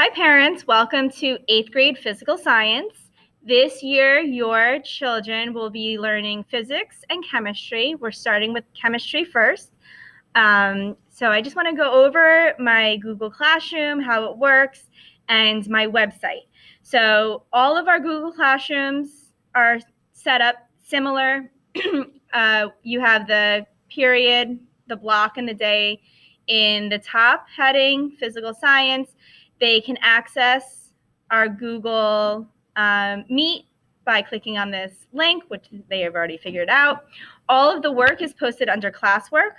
Hi parents, welcome to 8th grade physical science. This year, your children will be learning physics and chemistry. We're starting with chemistry first. So I just want to go over my Google Classroom, how it works, and my website. So all of our Google Classrooms are set up similar. You have the period, the block, and the day in the top heading, physical science. They can access our Google Meet by clicking on this link, which they have already figured out. All of the work is posted under Classwork.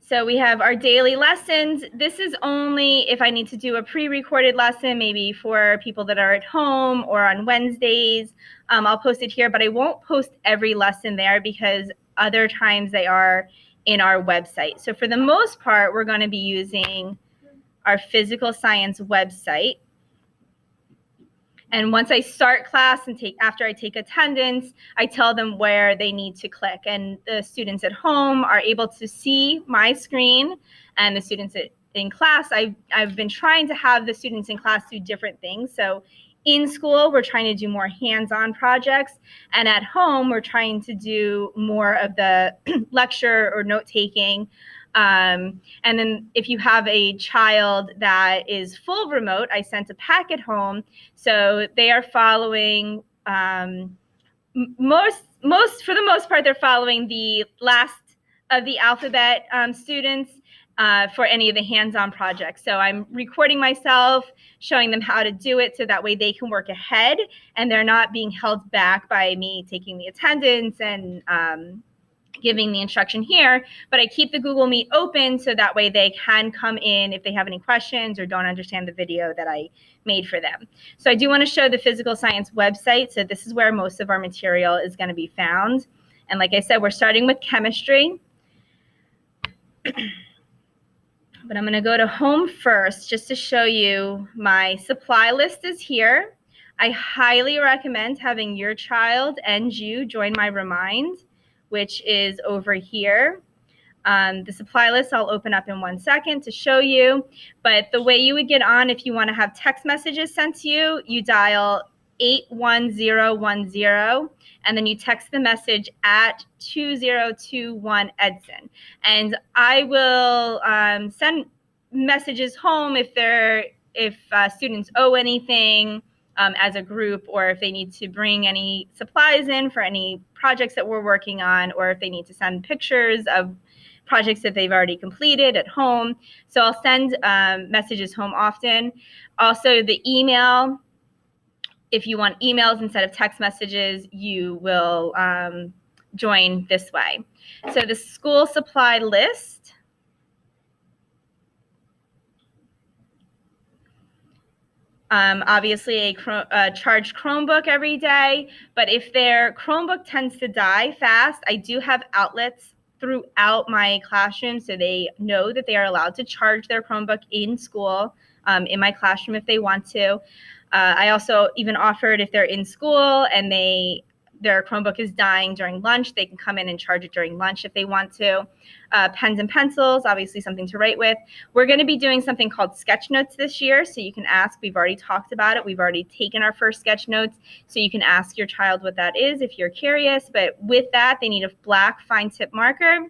So we have our daily lessons. This is only if I need to do a pre-recorded lesson, maybe for people that are at home or on Wednesdays. I'll post it here, but I won't post every lesson there because other times they are in our website. So for the most part, we're going to be using our physical science website. And once I start class and after I take attendance, I tell them where they need to click. And the students at home are able to see my screen, and the students in class, I've been trying to have the students in class do different things. So in school, we're trying to do more hands-on projects, and at home, we're trying to do more of the lecture or note-taking. And then if you have a child that is full remote, I sent a packet home. So they are following for the most part, they're following the last of the alphabet students for any of the hands-on projects. So I'm recording myself, showing them how to do it so that way they can work ahead and they're not being held back by me taking the attendance and giving the instruction here, but I keep the Google Meet open so that way they can come in if they have any questions or don't understand the video that I made for them. So I do want to show the physical science website. So this is where most of our material is going to be found. And like I said, we're starting with chemistry. But I'm going to go to home first just to show you my supply list is here. I highly recommend having your child and you join my Remind, which is over here. The supply list I'll open up in 1 second to show you. But the way you would get on if you want to have text messages sent to you, you dial 81010, and then you text the message at 2021 Edson. And I will send messages home if students owe anything as a group, or if they need to bring any supplies in for any projects that we're working on, or if they need to send pictures of projects that they've already completed at home. So I'll send messages home often. Also, the email, if you want emails instead of text messages, you will join this way. So the school supply list. Obviously a charged Chromebook every day, but if their Chromebook tends to die fast, I do have outlets throughout my classroom so they know that they are allowed to charge their Chromebook in school, in my classroom if they want to. I also even offered if they're in school and their Chromebook is dying during lunch, they can come in and charge it during lunch if they want to. Pens and pencils, obviously something to write with. We're going to be doing something called sketch notes this year, so you can ask. We've already talked about it. We've already taken our first sketch notes, so you can ask your child what that is if you're curious. But with that, they need a black fine tip marker,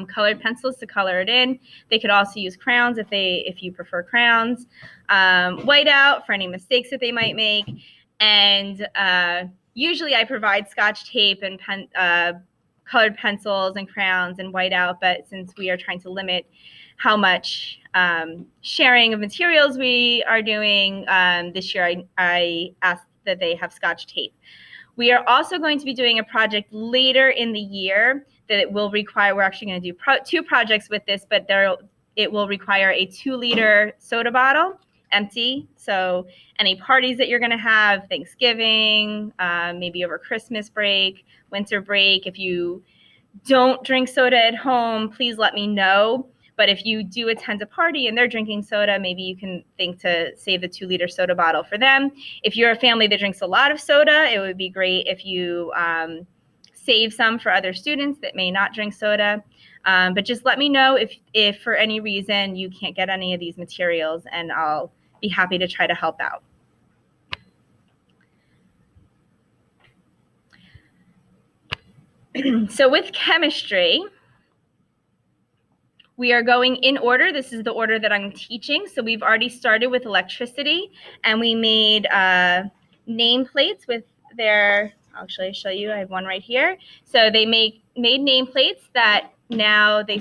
colored pencils to color it in. They could also use crayons if you prefer crayons, whiteout for any mistakes that they might make, and usually I provide Scotch tape and colored pencils and crayons and whiteout, but since we are trying to limit how much sharing of materials we are doing this year, I asked that they have Scotch tape. We are also going to be doing a project later in the year that will require, we're actually going to do two projects with this, but it will require a 2-liter soda bottle, empty. So any parties that you're going to have, Thanksgiving, maybe over Christmas break, winter break, if you don't drink soda at home, please let me know. But if you do attend a party and they're drinking soda, maybe you can think to save the 2-liter soda bottle for them. If you're a family that drinks a lot of soda, it would be great if you save some for other students that may not drink soda. But just let me know if for any reason you can't get any of these materials, and I'll be happy to try to help out. So with chemistry, we are going in order. This is the order that I'm teaching. So we've already started with electricity, and we made nameplates with their, I'll actually show you, I have one right here. So they made nameplates that now they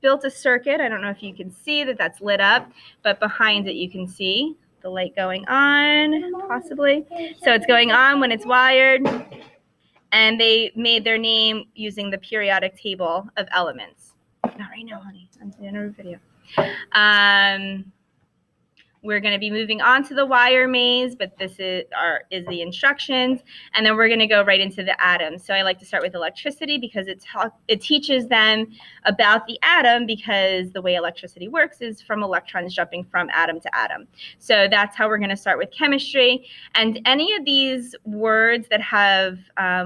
built a circuit. I don't know if you can see that that's lit up, but behind it you can see the light going on, possibly. So it's going on when it's wired, and they made their name using the periodic table of elements. Not right now, honey. I'm doing a video. We're going to be moving on to the wire maze, but this is the instructions, and then we're going to go right into the atoms. So I like to start with electricity because it teaches them about the atom, because the way electricity works is from electrons jumping from atom to atom. So that's how we're going to start with chemistry. And any of these words that have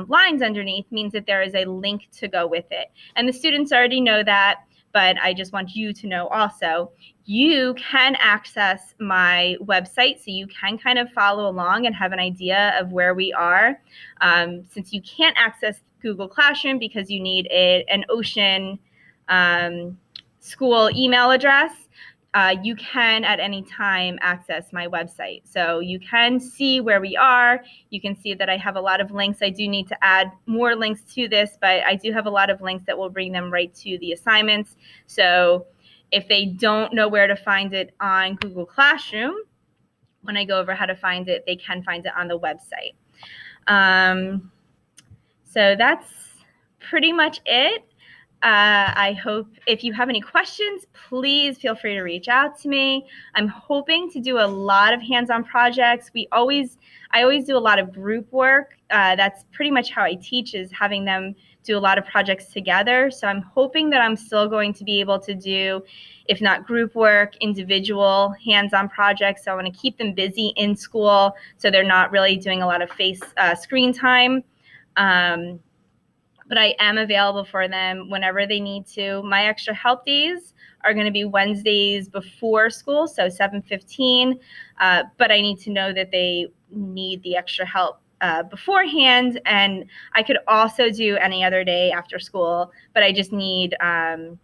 lines underneath means that there is a link to go with it. And the students already know that, but I just want you to know also, you can access my website, so you can kind of follow along and have an idea of where we are. Since you can't access Google Classroom because you need an Ocean school email address, you can at any time access my website. So you can see where we are. You can see that I have a lot of links. I do need to add more links to this, but I do have a lot of links that will bring them right to the assignments. So if they don't know where to find it on Google Classroom, when I go over how to find it, they can find it on the website. So that's pretty much it. I hope if you have any questions, please feel free to reach out to me. I'm hoping to do a lot of hands-on projects. I always do a lot of group work. That's pretty much how I teach, is having them do a lot of projects together. So I'm hoping that I'm still going to be able to do, if not group work, individual hands-on projects. So I want to keep them busy in school so they're not really doing a lot of screen time. But I am available for them whenever they need to. My extra help days are going to be Wednesdays before school, so 7:15. But I need to know that they need the extra help beforehand, and I could also do any other day after school. But I just need a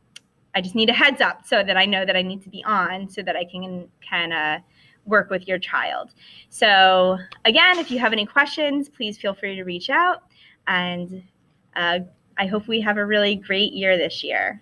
heads up so that I know that I need to be on, so that I can work with your child. So again, if you have any questions, please feel free to reach out, and I hope we have a really great year this year.